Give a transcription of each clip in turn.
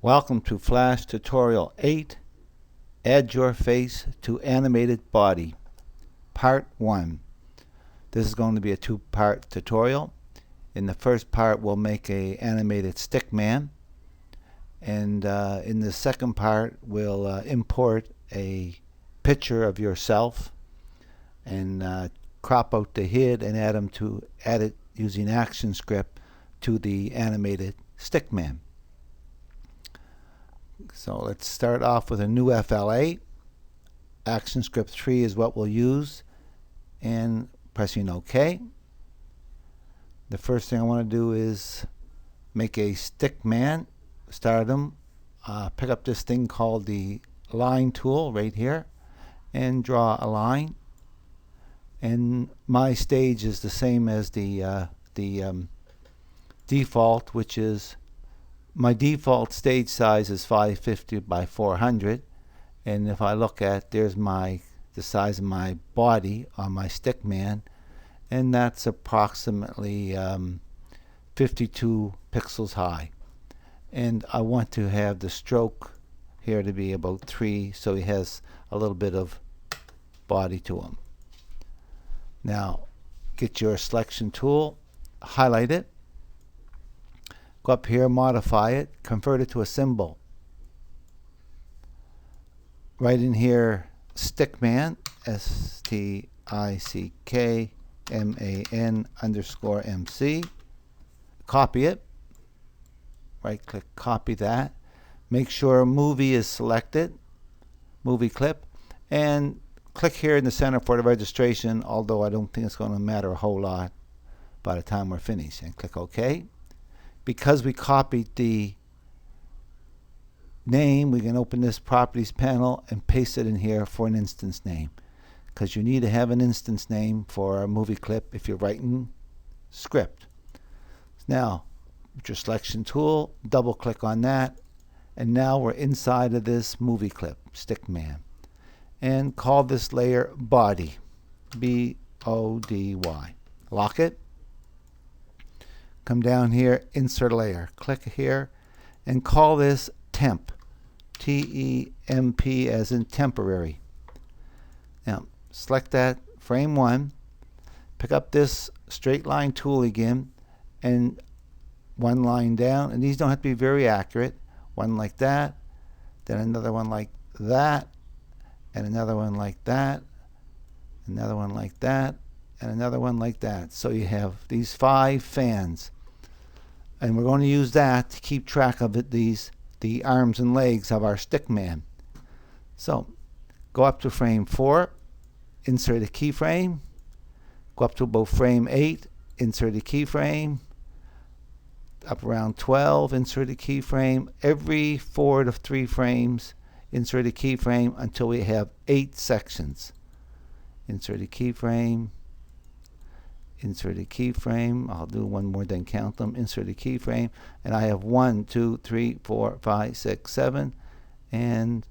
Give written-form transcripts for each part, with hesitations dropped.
Welcome to Flash Tutorial 8, Add Your Face to Animated Body, Part 1. This is going to be a two-part tutorial. In the first part, we'll make an animated stick man. And in the second part, we'll import a picture of yourself and crop out the head and add it using ActionScript to the animated stick man. So let's start off with a new FLA. ActionScript 3 is what we'll use, and pressing OK. The first thing I want to do is make a stick man. Start them. Pick up this thing called the line tool right here and draw a line. And my stage is the same as the default, which is my default stage size is 550 by 400, and if I look at, there's the size of my body on my stick man, and that's approximately 52 pixels high. And I want to have the stroke here to be about 3, so he has a little bit of body to him. Now get your selection tool, highlight it, go up here, modify it, convert it to a symbol. Right in here, stickman, STICKMAN_MC. Copy it. Right click, copy that. Make sure movie is selected, movie clip, and click here in the center for the registration, although I don't think it's going to matter a whole lot by the time we're finished, and click OK. Because we copied the name, we can open this properties panel and paste it in here for an instance name, because you need to have an instance name for a movie clip if you're writing script. Now with your selection tool, double click on that, and now we're inside of this movie clip, stickman, and call this layer body, BODY. Lock it. Come down here, insert layer, click here, and call this temp, TEMP, as in temporary. Now select that, frame 1, pick up this straight line tool again, and one line down, and these don't have to be very accurate. One like that, then another one like that, and another one like that, another one like that, and another one like that. So you have these 5 fans, and we're going to use that to keep track of it, the arms and legs of our stick man. So go up to frame 4, insert a keyframe, go up to about frame 8, insert a keyframe, up around 12, insert a keyframe. Every 4 to 3 frames, insert a keyframe until we have 8 sections. Insert a keyframe, insert a keyframe. I'll do one more, then count them. Insert a keyframe, and I have 1, 2, 3, 4, 5, 6, 7, and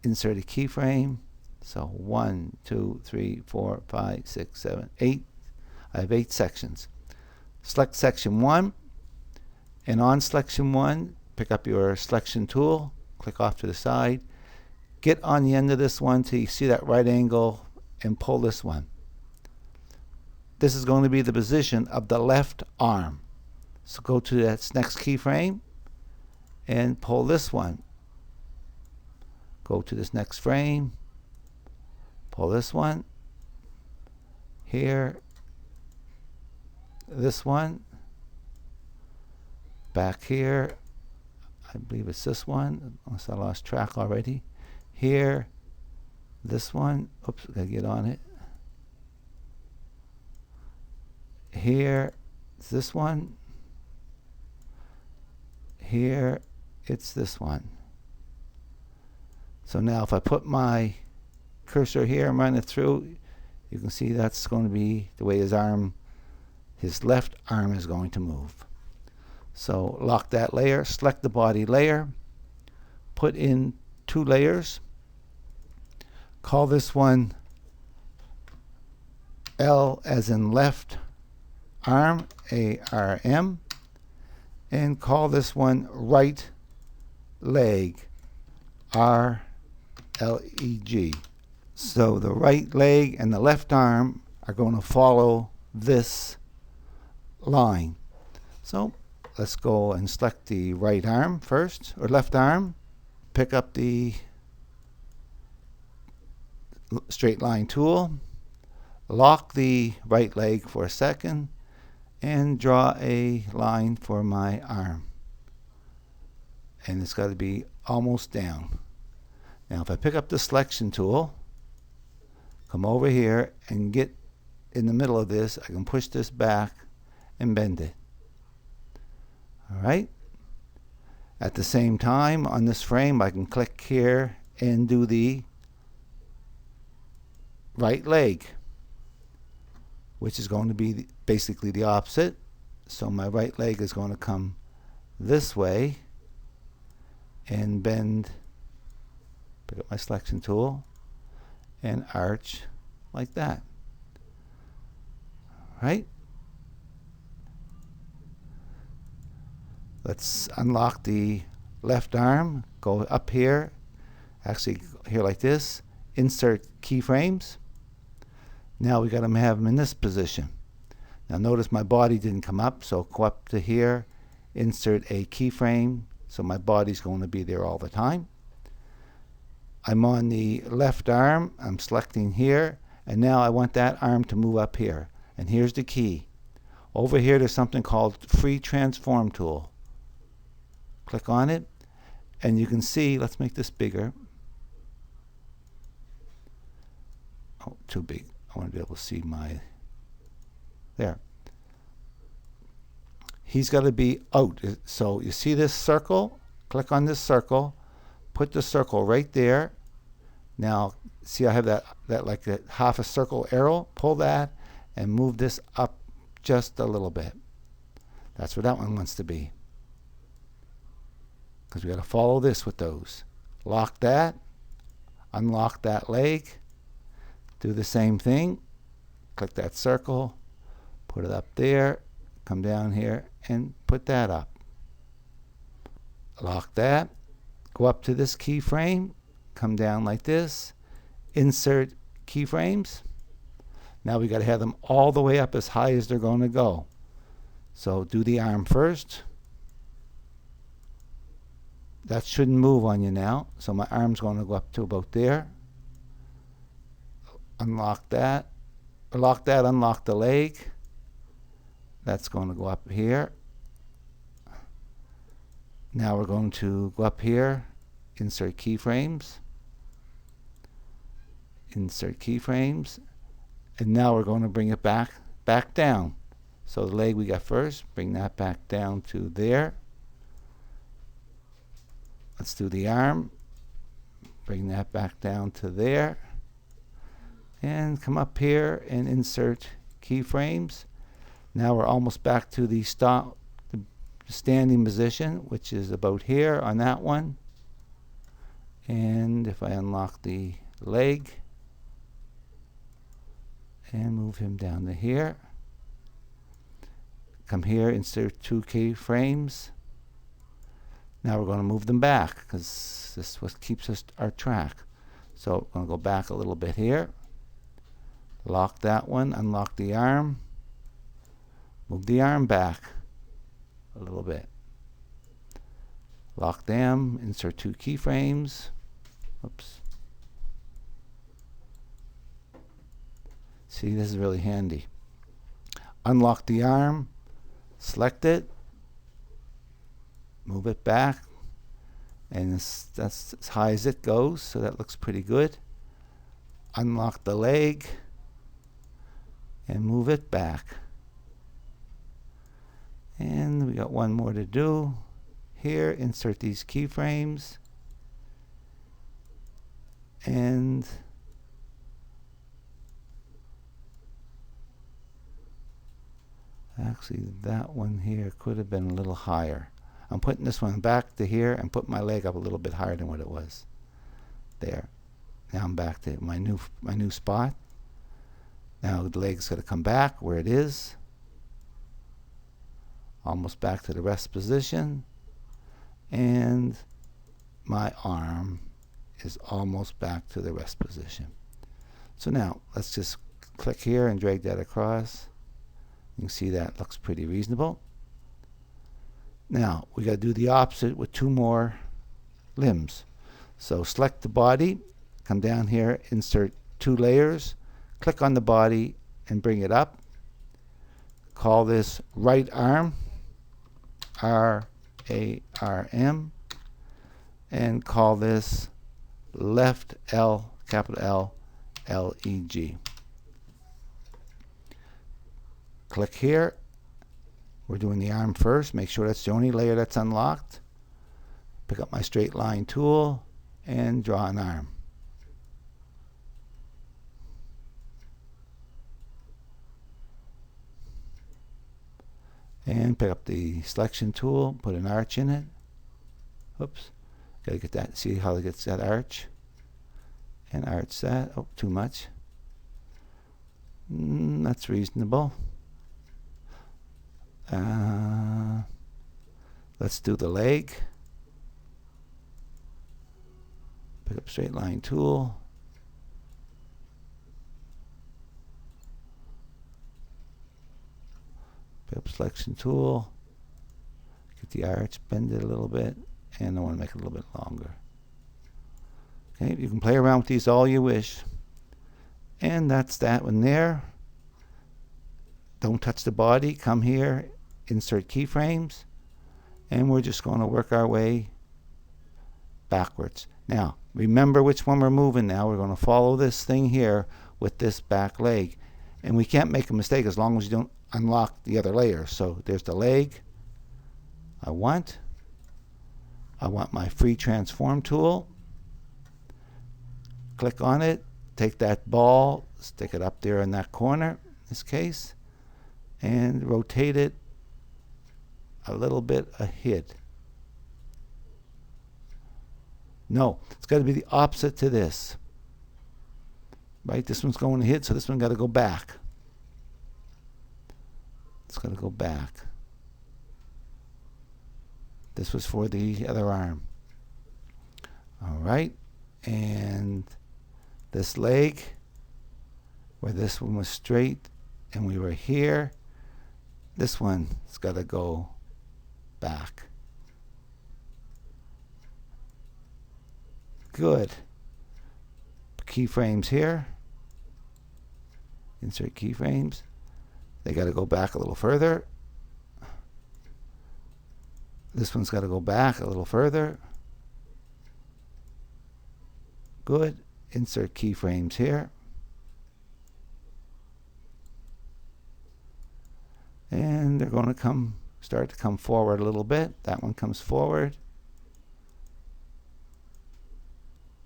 insert a keyframe. So 1, 2, 3, 4, 5, 6, 7, 8. I have 8 sections. Select section 1, and on selection 1, pick up your selection tool, click off to the side, get on the end of this one till you see that right angle, and pull this one. This is going to be the position of the left arm. So go to that next keyframe and pull this one. Go to this next frame, pull this one, here, this one, back here, I believe it's this one, unless I lost track already, here, this one, oops, I gotta get on it, here, it's this one, here, it's this one. So now if I put my cursor here and run it through, you can see that's going to be the way his left arm is going to move. So lock that layer, select the body layer, put in 2 layers, call this one L as in left arm, ARM, and call this one right leg, R-L-E-G. So the right leg and the left arm are going to follow this line. So let's go and select the right arm first, or left arm. Pick up the straight line tool, lock the right leg for a second, and draw a line for my arm. And it's got to be almost down. Now if I pick up the selection tool, come over here and get in the middle of this, I can push this back and bend it. Alright? At the same time, on this frame, I can click here and do the right leg, which is going to be basically the opposite. So my right leg is going to come this way and bend, pick up my selection tool, and arch like that. Right? Let's unlock the left arm, go up here, actually here like this, insert keyframes. Now we got to have them in this position. Now notice my body didn't come up, so go up to here, insert a keyframe, so my body's going to be there all the time. I'm on the left arm, I'm selecting here, and now I want that arm to move up here. And here's the key. Over here there's something called Free Transform Tool. Click on it, and you can see, let's make this bigger. Oh, too big. I want to be able to see my, there. He's got to be out. So you see this circle? Click on this circle, put the circle right there. Now, see I have that like a half a circle arrow? Pull that and move this up just a little bit. That's where that one wants to be. Because we got to follow this with those. Lock that, unlock that leg, do the same thing, click that circle, put it up there, come down here and put that up. Lock that, go up to this keyframe, come down like this, insert keyframes. Now we got to have them all the way up as high as they're going to go. So do the arm first. That shouldn't move on you now. So my arm's going to go up to about there. Unlock that. Lock that, unlock the leg. That's going to go up here. Now we're going to go up here, insert keyframes. Insert keyframes. And now we're going to bring it back down. So the leg we got first, bring that back down to there. Let's do the arm. Bring that back down to there. And come up here and insert keyframes. Now we're almost back to the standing position, which is about here on that one. And if I unlock the leg and move him down to here, come here, insert 2 keyframes. Now we're going to move them back because this is what keeps us our track. So we're going to go back a little bit here. Lock that one, unlock the arm, move the arm back a little bit. Lock them, insert 2 keyframes. Oops. See, this is really handy. Unlock the arm, select it, move it back, and that's as high as it goes, so that looks pretty good. Unlock the leg and move it back. And we got one more to do. Here, insert these keyframes. And actually that one here could have been a little higher. I'm putting this one back to here and put my leg up a little bit higher than what it was. There. Now I'm back to my new spot. Now the leg's going to come back where it is. almost back to the rest position, and my arm is almost back to the rest position. So now let's just click here and drag that across. You can see that looks pretty reasonable. Now we got to do the opposite with 2 more limbs. So select the body, come down here, insert 2 layers, click on the body and bring it up. Call this right arm, R-A-R-M, and call this left L, capital L, L-E-G. Click here. We're doing the arm first. Make sure that's the only layer that's unlocked. Pick up my straight line tool and draw an arm. And pick up the selection tool, put an arch in it. Oops. Gotta get that. See how it gets that arch? And arch that. Oh, too much. That's reasonable. Let's do the leg. Pick up straight line tool. Pick up selection tool. Get the arch, bend it a little bit, and I want to make it a little bit longer. Okay, you can play around with these all you wish. And that's that one there. Don't touch the body. Come here, insert keyframes, and we're just going to work our way backwards. Now, remember which one we're moving now. We're going to follow this thing here with this back leg. And we can't make a mistake as long as you don't unlock the other layer. So there's the leg. I want my free transform tool. Click on it. Take that ball, stick it up there in that corner, in this case, and rotate it a little bit ahead. No, it's got to be the opposite to this. Right? This one's going ahead, so this one got to go back. It's got to go back. This was for the other arm. All right. And this leg, where this one was straight and we were here, this one has got to go back. Good. Keyframes here. Insert keyframes. They got to go back a little further. This one's got to go back a little further. Good. Insert keyframes here. And they're going to start to come forward a little bit. That one comes forward.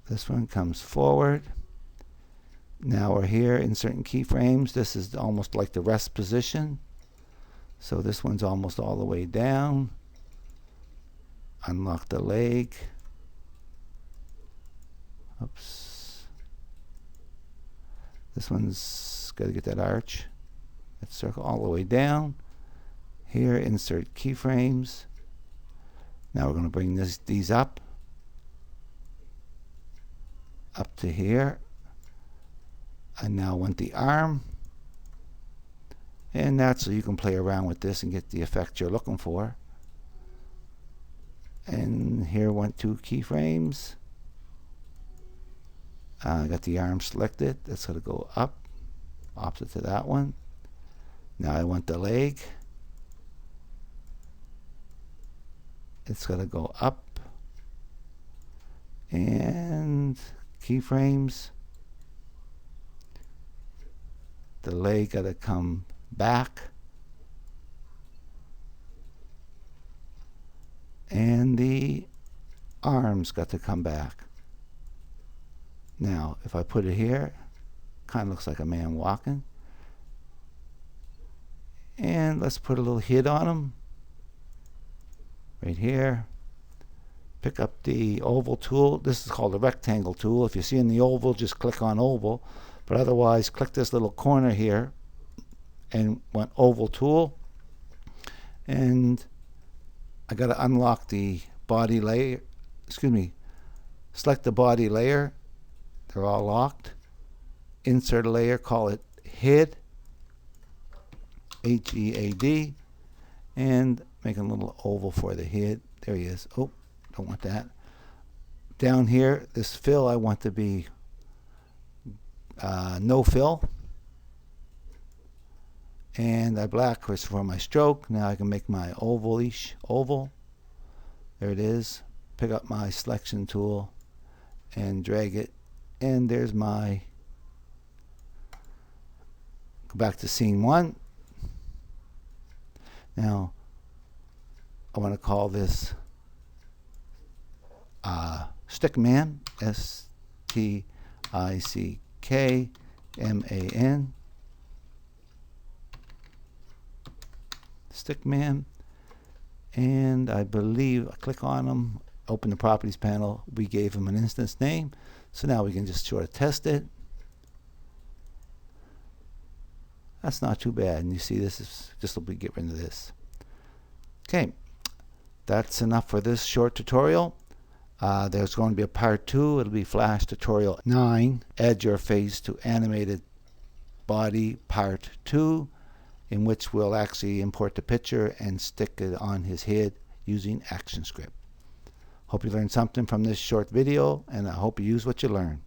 This one comes forward. Now we're here inserting keyframes. This is almost like the rest position. So this one's almost all the way down. Unlock the leg. Oops. This one's got to get that arch. That circle all the way down. Here, insert keyframes. Now we're going to bring these up to here. I now want the arm. And that's so you can play around with this and get the effect you're looking for. And here went 2 keyframes. I got the arm selected. That's going to go up, opposite to that one. Now I want the leg. It's going to go up. And keyframes. The leg got to come back. And the arms got to come back. Now, if I put it here, kind of looks like a man walking. And let's put a little hit on him. Right here. Pick up the oval tool. This is called the rectangle tool. If you see in the oval, just click on oval. But otherwise, click this little corner here and want oval tool. And I got to unlock the body layer. Excuse me. Select the body layer. They're all locked. Insert a layer. Call it HEAD. HEAD. And make a little oval for the head. There he is. Oh, don't want that. Down here, this fill I want to be no fill. And I black was for my stroke. Now I can make my ovalish oval. There it is. Pick up my selection tool and drag it. And there's my, go back to scene 1. Now I want to call this Stickman, STICKMAN, Stickman. And I believe I click on them, open the properties panel. We gave him an instance name, so now we can just sort of test it. That's not too bad. And you see, this is just we get rid of this. Okay, that's enough for this short tutorial. There's going to be a part 2. It'll be Flash Tutorial 9. Add your face to animated body part 2, in which we'll actually import the picture and stick it on his head using ActionScript. Hope you learned something from this short video, and I hope you use what you learned.